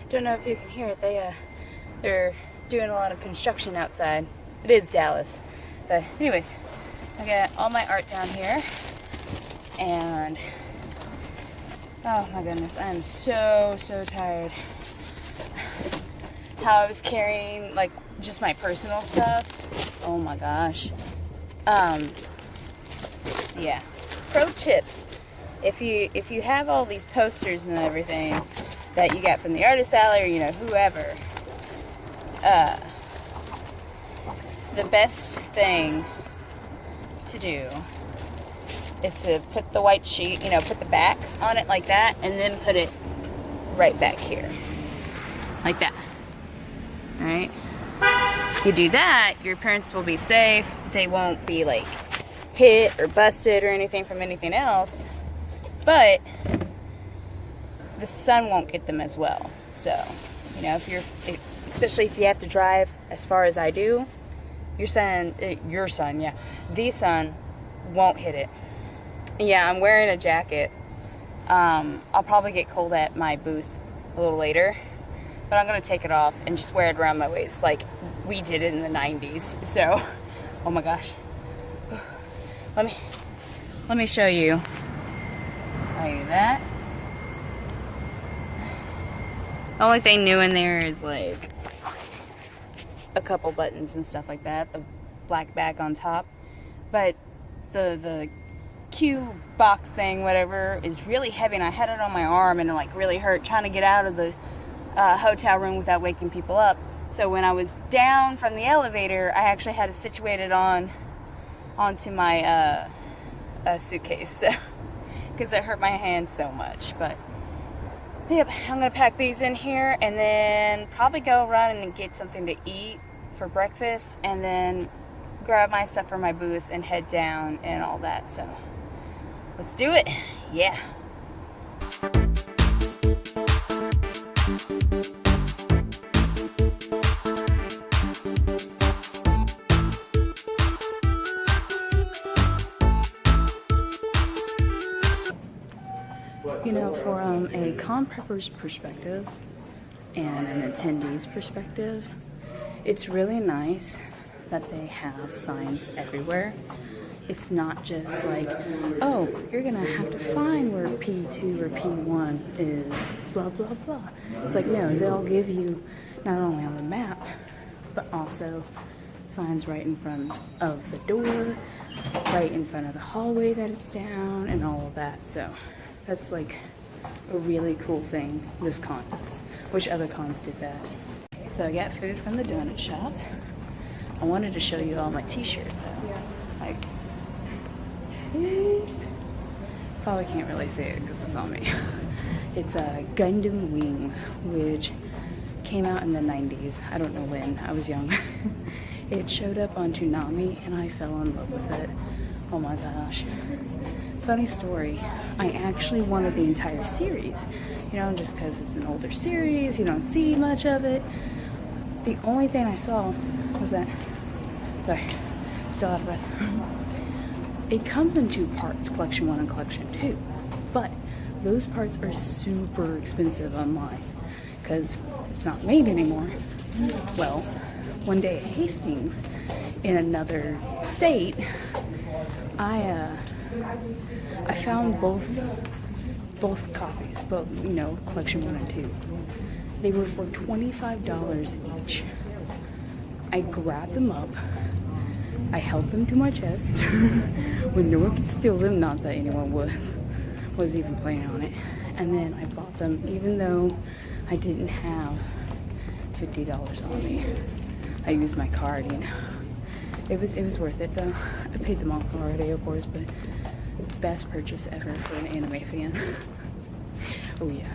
Don't know if you can hear it. They're doing a lot of construction outside. It is Dallas. But anyways, I got all my art down here. And oh my goodness, I am so tired. How I was carrying like just my personal stuff. Oh my gosh. Yeah. Pro tip. If you have all these posters and everything that you got from the artist alley or you know whoever, the best thing to do is to put the white sheet, you know, put the back on it like that, and then put it right back here, like that. All right. You do that, your parents will be safe. They won't be like hit or busted or anything from anything else, but the sun won't get them as well. So, you know, especially if you have to drive as far as I do, the sun won't hit it. Yeah, I'm wearing a jacket. I'll probably get cold at my booth a little later, but I'm gonna take it off and just wear it around my waist like we did in the 90s. So, oh my gosh. Let me show you how you do that. The only thing new in there is like a couple buttons and stuff like that, the black back on top, but the Q box thing, whatever, is really heavy, and I had it on my arm and it like really hurt trying to get out of the hotel room without waking people up. So when I was down from the elevator, I actually had to situate it onto my suitcase, because it hurt my hand so much. But yep, I'm gonna pack these in here and then probably go run and get something to eat for breakfast, and then grab my stuff from my booth and head down and all that. So let's do it. Yeah. You know, from a con prepper's perspective and an attendee's perspective, it's really nice that they have signs everywhere. It's not just like, oh, you're gonna have to find where P2 or P1 is, blah, blah, blah. It's like, no, they'll give you not only on the map, but also signs right in front of the door, right in front of the hallway that it's down, and all of that. So that's like a really cool thing this con does. Wish other cons did that. So I got food from the donut shop. I wanted to show you all my t-shirts though. Like, probably can't really see it because it's on me. It's a Gundam Wing, which came out in the 90s. I don't know when, I was young. It showed up on Toonami and I fell in love with it. Oh my gosh. Funny story, I actually wanted the entire series, you know, just because it's an older series, you don't see much of it. The only thing I saw was that, sorry, still out of breath. It comes in 2 parts, collection 1 and collection 2, but those parts are super expensive online because it's not made anymore. Well, one day at Hastings in another state, I found both copies, you know, collection 1 and 2. They were for $25 each. I grabbed them up. I held them to my chest when no one could steal them, not that anyone was even planning on it. And then I bought them even though I didn't have $50 on me. I used my card, you know. It was worth it though. I paid them off already, of course, but best purchase ever for an anime fan. Oh yeah.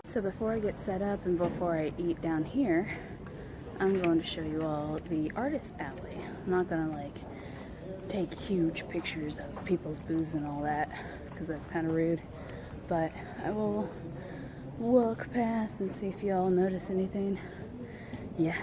So before I get set up and before I eat down here, I'm going to show you all the artist alley. I'm not gonna like take huge pictures of people's booths and all that because that's kind of rude, but I will walk past and see if y'all notice anything. Yeah.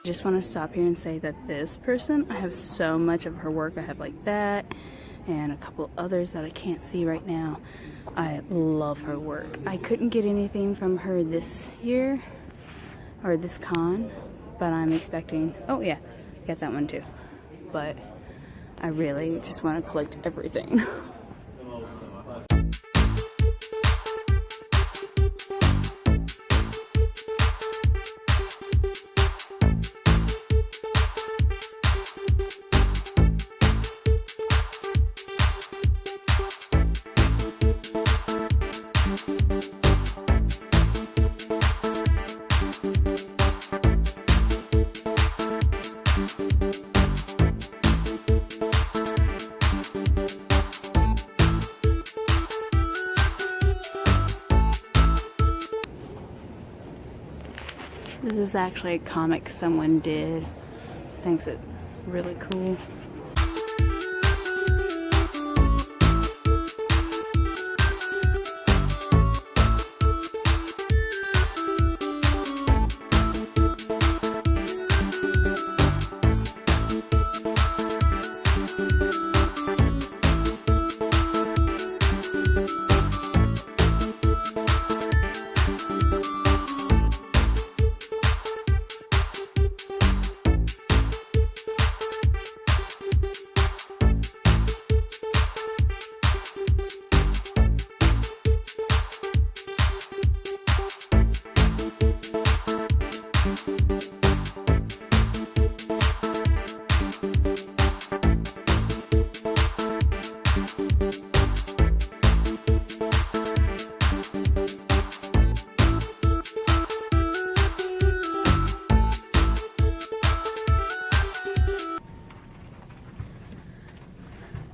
Just want to stop here and say that this person, I have so much of her work. I have like that and a couple others that I can't see right now. I love her work. I couldn't get anything from her this year or this con, but I'm expecting, oh yeah, get that one too. But I really just want to collect everything. This is actually a comic someone did. Thinks it's really cool.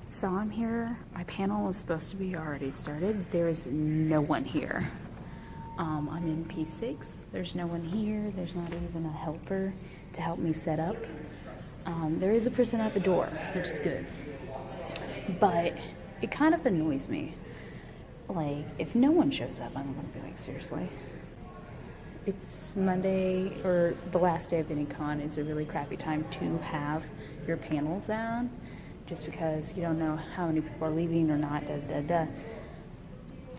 So I'm here. My panel is supposed to be already started. There is no one here. I'm in P6. There's no one here. There's not even a helper to help me set up. There is a person at the door, which is good. But it kind of annoys me. Like, if no one shows up, I'm gonna be like, seriously? it's Monday, or the last day of any con is a really crappy time to have your panels down, just because you don't know how many people are leaving or not.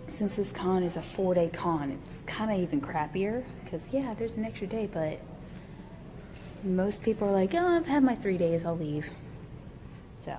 Since this con is a 4-day con, it's kind of even crappier, because yeah, there's an extra day, but most people are like, oh, I've had my 3 days, I'll leave. So.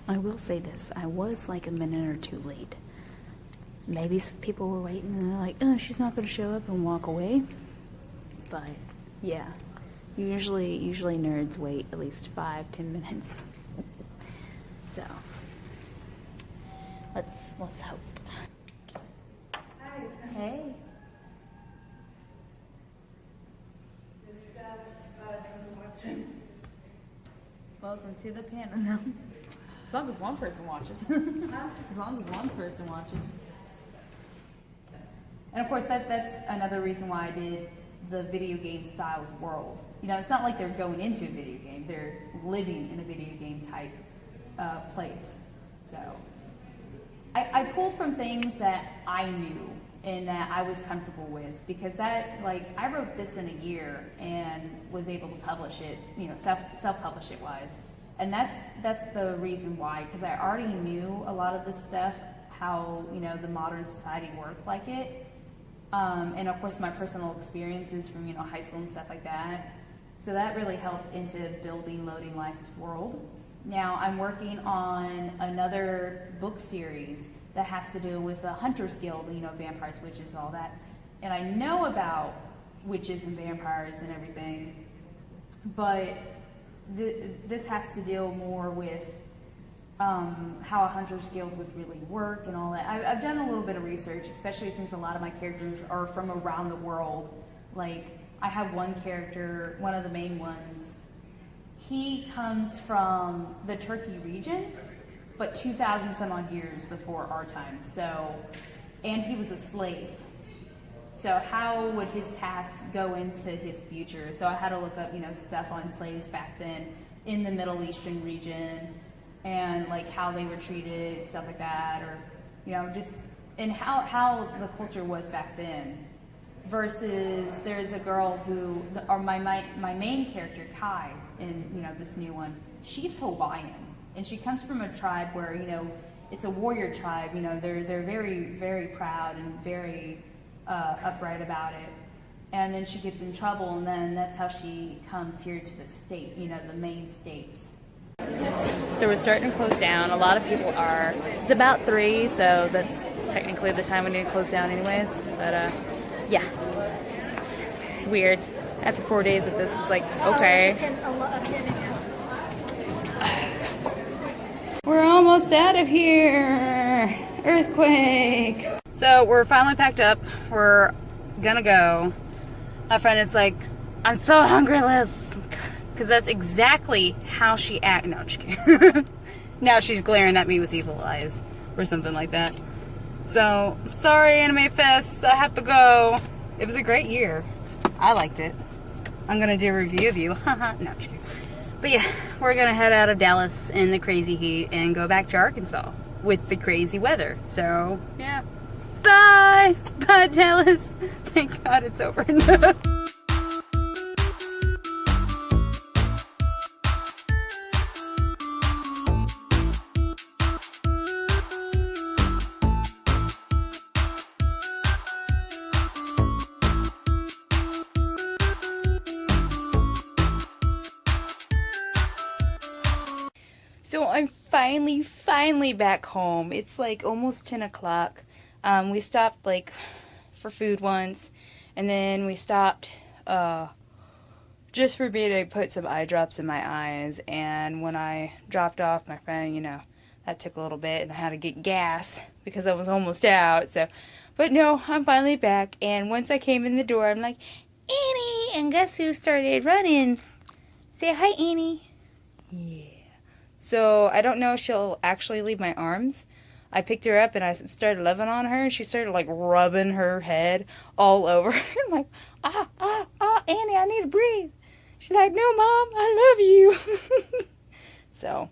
I will say this, I was like a minute or two late. Maybe some people were waiting and they're like, oh, she's not going to show up, and walk away. But yeah, usually nerds wait at least 5-10 minutes. So let's hope. Hi. Hey. Welcome to the panel. No. As long as one person watches. As long as one person watches. And of course, that's another reason why I did the video game style world. You know, it's not like they're going into a video game. They're living in a video game type place. So I pulled from things that I knew and that I was comfortable with, because that, like, I wrote this in a year and was able to publish it, you know, self-publish it wise. And that's the reason why, because I already knew a lot of this stuff, how, you know, the modern society worked like it. And of course my personal experiences from, you know, high school and stuff like that. So that really helped into building Loading Life's world. Now I'm working on another book series that has to do with the Hunters Guild, you know, vampires, witches, all that. And I know about witches and vampires and everything, but this has to deal more with how a Hunter's Guild would really work and all that. I've done a little bit of research, especially since a lot of my characters are from around the world. Like, I have one character, one of the main ones, he comes from the Turkey region, but 2,000 some odd years before our time. So, and he was a slave. So how would his past go into his future? So I had to look up, you know, stuff on slaves back then in the Middle Eastern region, and like how they were treated, stuff like that, or, you know, just, and how the culture was back then. Versus there's a girl who, or my main character, Kai, in, you know, this new one, she's Hawaiian, and she comes from a tribe where, you know, it's a warrior tribe. You know, they're very, very proud and very upright about it. And then she gets in trouble, and then that's how she comes here to the state, you know, the main states. So we're starting to close down. A lot of people are. It's about 3, so that's technically the time we need to close down anyways. But yeah, it's weird. After 4 days of this, it's like, okay. We're almost out of here. Earthquake. So we're finally packed up. We're gonna go. My friend is like, I'm so hungry, Liz. Because that's exactly how she acts. No, I'm just kidding. Now she's glaring at me with evil eyes or something like that. So, sorry, AnimeFest. I have to go. It was a great year. I liked it. I'm gonna do a review of you. Haha. No, I'm just kidding. But yeah, we're gonna head out of Dallas in the crazy heat and go back to Arkansas with the crazy weather. So, yeah. Bye! Bye, Dallas. Thank God it's over. So I'm finally back home. It's like almost 10 o'clock. We stopped like for food once, and then we stopped just for me to put some eye drops in my eyes. And when I dropped off my friend, you know, that took a little bit, and I had to get gas because I was almost out. So, but no, I'm finally back. And once I came in the door, I'm like, Annie, and guess who started running? Say hi, Annie. Yeah. So I don't know if she'll actually leave my arms. I picked her up and I started loving on her, and she started like rubbing her head all over. I'm like, Annie, I need to breathe. She's like, no, Mom, I love you. So,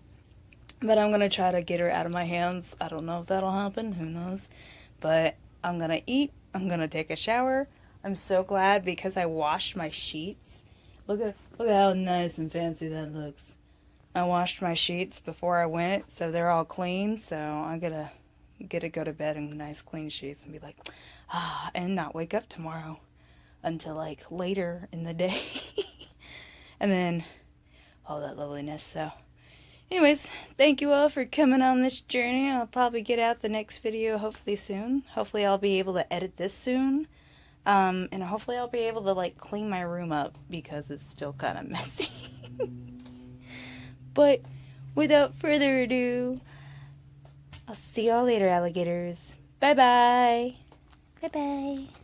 but I'm going to try to get her out of my hands. I don't know if that'll happen. Who knows? But I'm going to eat. I'm going to take a shower. I'm so glad because I washed my sheets. Look at how nice and fancy that looks. I washed my sheets before I went, so they're all clean. So I'm going to get to go to bed in nice clean sheets and be like, and not wake up tomorrow until like later in the day. And then all that loveliness. So anyways, thank you all for coming on this journey. I'll probably get out the next video hopefully soon. Hopefully I'll be able to edit this soon. And hopefully I'll be able to like clean my room up because it's still kind of messy. But without further ado, I'll see y'all later, alligators. Bye-bye. Bye-bye.